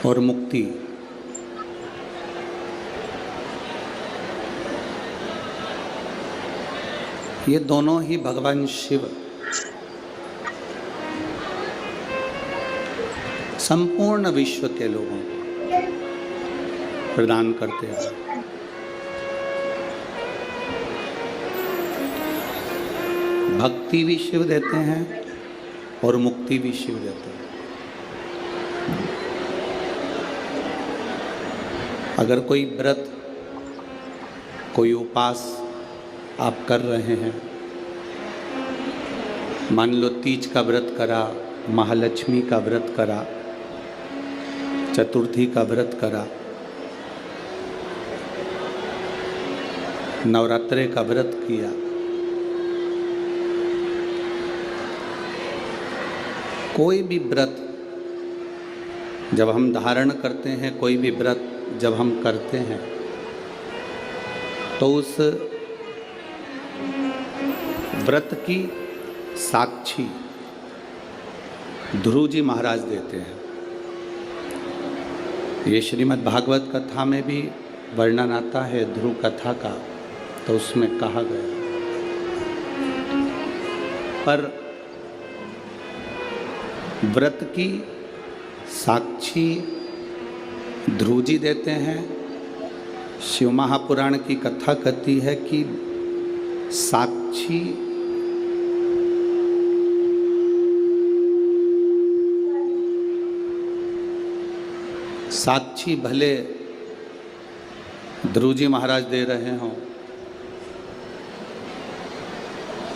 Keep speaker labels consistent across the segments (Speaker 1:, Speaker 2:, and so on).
Speaker 1: और मुक्ति, ये दोनों ही भगवान शिव संपूर्ण विश्व के लोगों को प्रदान करते हैं। भक्ति भी शिव देते हैं और मुक्ति भी शिव देते हैं। अगर कोई व्रत, कोई उपास आप कर रहे हैं, मान लो तीज का व्रत करा, महालक्ष्मी का व्रत करा, चतुर्थी का व्रत करा, नवरात्रे का व्रत किया, कोई भी व्रत जब हम धारण करते हैं, कोई भी व्रत जब हम करते हैं, तो उस व्रत की साक्षी ध्रुव जी महाराज देते हैं। ये श्रीमद् भागवत कथा में भी वर्णन आता है ध्रुव कथा का, तो उसमें कहा गया। पर व्रत की साक्षी ध्रुव जी देते हैं। शिव महापुराण की कथा कहती है कि साक्षी भले ध्रुव जी महाराज दे रहे हों,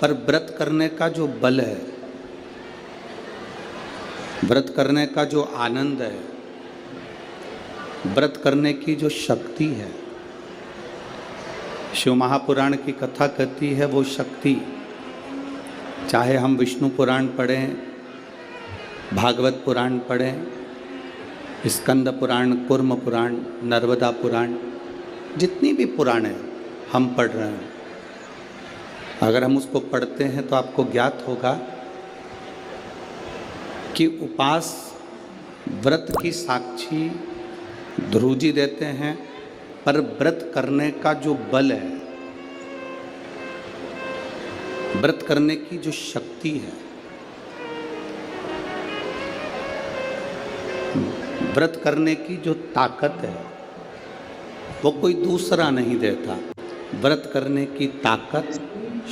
Speaker 1: पर व्रत करने का जो बल है, व्रत करने का जो आनंद है, व्रत करने की जो शक्ति है, शिव महापुराण की कथा कहती है वो शक्ति, चाहे हम विष्णु पुराण पढ़ें, भागवत पुराण पढ़ें, स्कंद पुराण, कूर्म पुराण, नर्मदा पुराण, जितनी भी पुराण है हम पढ़ रहे हैं, अगर हम उसको पढ़ते हैं तो आपको ज्ञात होगा कि उपास व्रत की साक्षी ध्रुव जी देते हैं, पर व्रत करने का जो बल है, व्रत करने की जो शक्ति है, व्रत करने की जो ताकत है, वो कोई दूसरा नहीं देता। व्रत करने की ताकत,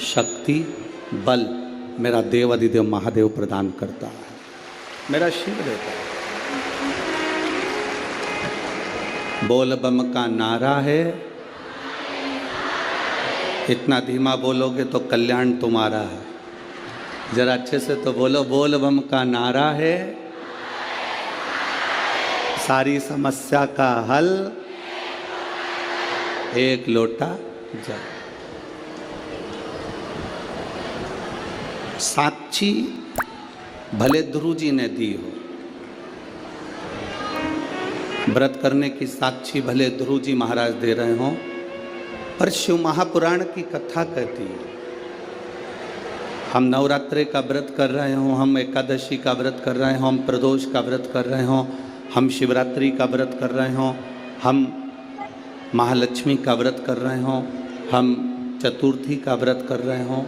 Speaker 1: शक्ति, बल मेरा देव अधिदेव महादेव प्रदान करता है, मेरा शिव देता है। बोल बम का नारा है, इतना धीमा बोलोगे तो कल्याण तुम्हारा है। जरा अच्छे से तो बोलो, बोल बम का नारा है, सारी समस्या का हल एक लोटा जल। साक्षी भले ध्रुव जी ने दी हो, व्रत करने की साक्षी भले ध्रुव जी महाराज दे रहे हों, पर शिव महापुराण की कथा कहती है, हम नवरात्रे का व्रत कर रहे हों, हम एकादशी का व्रत कर रहे हों, हम प्रदोष का व्रत कर रहे हों, हम शिवरात्रि का व्रत कर रहे हों, हम महालक्ष्मी का व्रत कर रहे हों, हम चतुर्थी का व्रत कर रहे हों,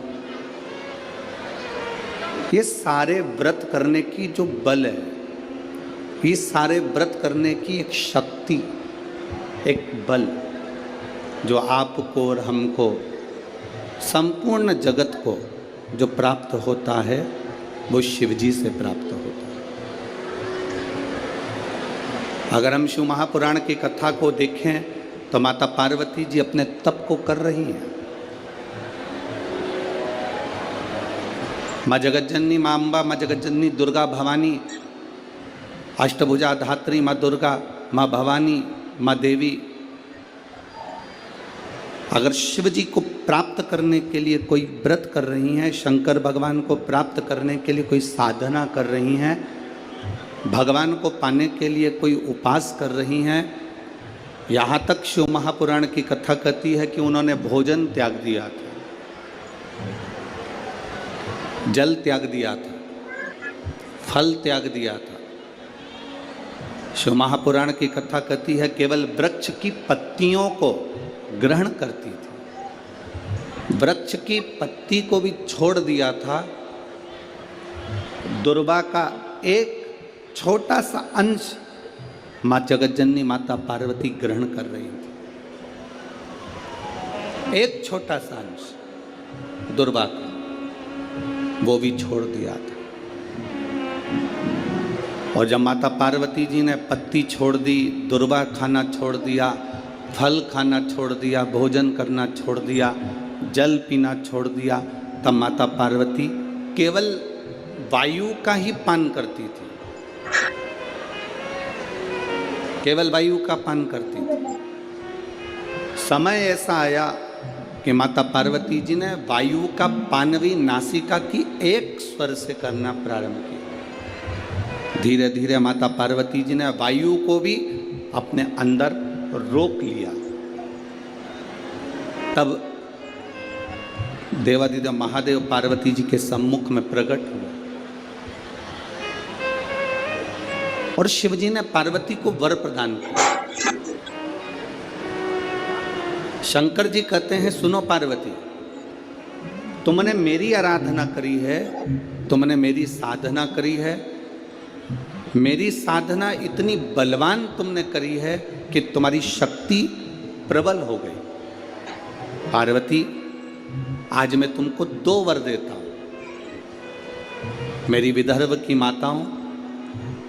Speaker 1: ये सारे व्रत करने की जो बल है, ये सारे व्रत करने की एक शक्ति, एक बल जो आपको और हमको, संपूर्ण जगत को जो प्राप्त होता है, वो शिव जी से प्राप्त होता है। अगर हम शिव महापुराण की कथा को देखें तो माता पार्वती जी अपने तप को कर रही हैं। माँ जगज्जननी, माँ अम्बा, माँ जगज्जननी दुर्गा भवानी, अष्टभुजा धात्री माँ दुर्गा, माँ भवानी, माँ देवी, अगर शिव जी को प्राप्त करने के लिए कोई व्रत कर रही हैं, शंकर भगवान को प्राप्त करने के लिए कोई साधना कर रही हैं, भगवान को पाने के लिए कोई उपास कर रही हैं, यहाँ तक शिव महापुराण की कथा कहती है कि उन्होंने भोजन त्याग दिया था, जल त्याग दिया था, फल त्याग दिया था, शिव महापुराण की कथा कहती है केवल वृक्ष की पत्तियों को ग्रहण करती थी, वृक्ष की पत्ती को भी छोड़ दिया था। दुर्वा का एक छोटा सा अंश मां जगतजननी माता पार्वती ग्रहण कर रही थी, एक छोटा सा अंश दुर्वा का, वो भी छोड़ दिया था। और जब माता पार्वती जी ने पत्ती छोड़ दी, दुर्वा खाना छोड़ दिया, फल खाना छोड़ दिया, भोजन करना छोड़ दिया, जल पीना छोड़ दिया, तब माता पार्वती केवल वायु का ही पान करती थी, केवल वायु का पान करती थी। समय ऐसा आया कि माता पार्वती जी ने वायु का पान भी नासिका की एक स्वर से करना प्रारंभ किया। धीरे धीरे माता पार्वती जी ने वायु को भी अपने अंदर रोक लिया। तब देवादिदेव महादेव पार्वती जी के सम्मुख में प्रकट हुए और शिवजी ने पार्वती को वर प्रदान किया। शंकर जी कहते हैं, सुनो पार्वती, तुमने मेरी आराधना करी है, तुमने मेरी साधना करी है, मेरी साधना इतनी बलवान तुमने करी है कि तुम्हारी शक्ति प्रबल हो गई। पार्वती, आज मैं तुमको 2 वर देता हूं। मेरी विदर्भ की माताओं,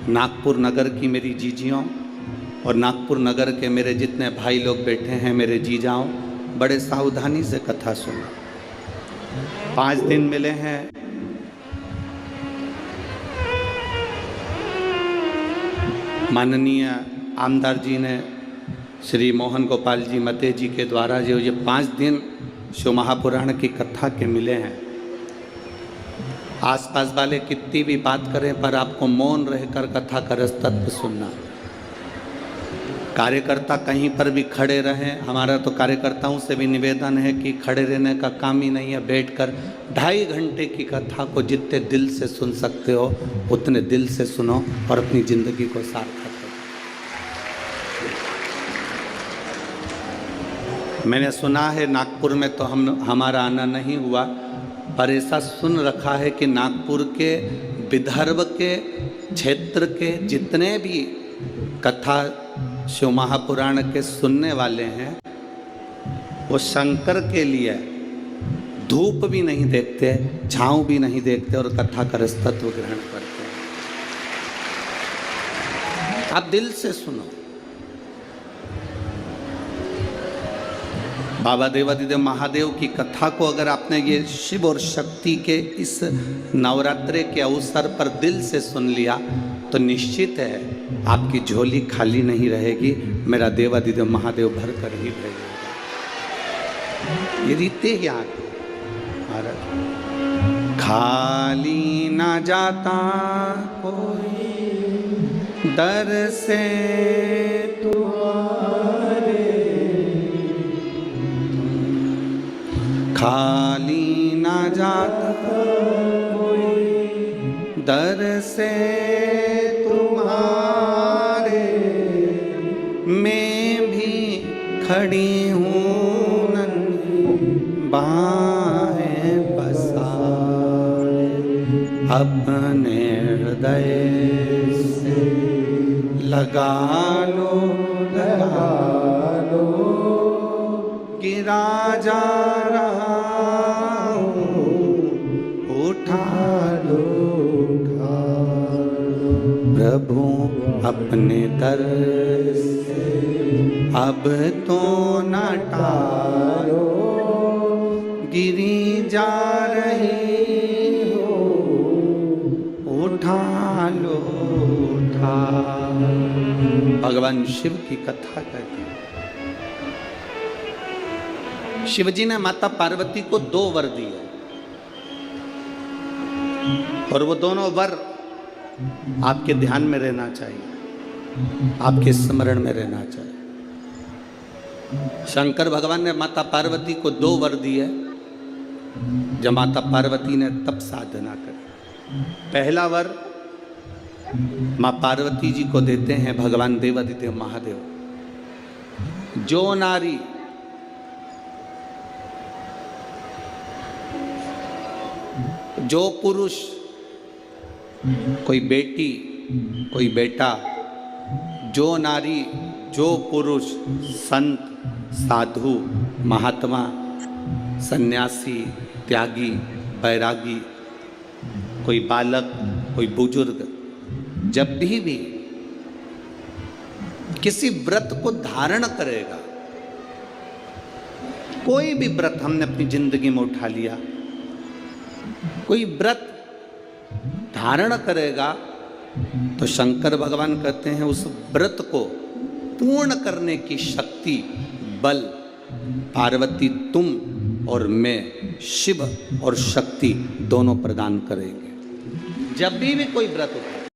Speaker 1: नागपुर नगर की मेरी जीजियों और नागपुर नगर के मेरे जितने भाई लोग बैठे हैं, मेरे जीजाओं, बड़े सावधानी से कथा सुनो। 5 दिन मिले हैं। माननीय आमदार जी ने श्री मोहन गोपाल जी मते जी के द्वारा जो ये 5 दिन शिव महापुराण की कथा के मिले हैं, आसपास वाले कितनी भी बात करें पर आपको मौन रहकर कथा का रस तत्व सुनना। कार्यकर्ता कहीं पर भी खड़े रहें, हमारा तो कार्यकर्ताओं से भी निवेदन है कि खड़े रहने का काम ही नहीं है, बैठकर 2.5 घंटे की कथा को जितने दिल से सुन सकते हो उतने दिल से सुनो और अपनी जिंदगी को सार्थक करो। मैंने सुना है नागपुर में तो हमारा आना नहीं हुआ, पर ऐसा सुन रखा है कि नागपुर के विदर्भ के क्षेत्र के जितने भी कथा शिव महापुराण के सुनने वाले हैं, वो शंकर के लिए धूप भी नहीं देखते, छांव भी नहीं देखते और कथा का रस तत्व ग्रहण करते हैं। आप दिल से सुनो। बाबा देवादिदेव महादेव की कथा को अगर आपने ये शिव और शक्ति के इस नवरात्रे के अवसर पर दिल से सुन लिया तो निश्चित है आपकी झोली खाली नहीं रहेगी, मेरा देवादिदेव महादेव भर कर ही रहेगा। ये रीते ही आगे खाली ना जाता कोई दर से तुम्हारे, खाली ना जाता कोई दर से तुम्हारे, मैं भी खड़ी हूँ नन्ही बाहें बसाए, अपने हृदय से लगा लो गिरा जा रहा हूँ, उठा लो प्रभु अपने दर से अब तो न टालो, गिरी जा रही हो, उठा लो उठा। भगवान शिव की कथा कहती है। शिवजी ने माता पार्वती को 2 वर दिए और वो दोनों वर आपके ध्यान में रहना चाहिए, आपके स्मरण में रहना चाहिए। शंकर भगवान ने माता पार्वती को 2 वर दिए जब माता पार्वती ने तप साधना करी। पहला वर माँ पार्वती जी को देते हैं भगवान देवादिदेव महादेव। जो नारी जो पुरुष, कोई बेटी कोई बेटा, जो नारी जो पुरुष, संत साधु महात्मा सन्यासी त्यागी बैरागी, कोई बालक कोई बुजुर्ग, जब भी किसी व्रत को धारण करेगा, कोई भी व्रत हमने अपनी जिंदगी में उठा लिया, कोई व्रत धारण करेगा तो शंकर भगवान कहते हैं उस व्रत को पूर्ण करने की शक्ति बल पार्वती तुम और मैं शिव और शक्ति दोनों प्रदान करेंगे। जब भी कोई व्रत उठा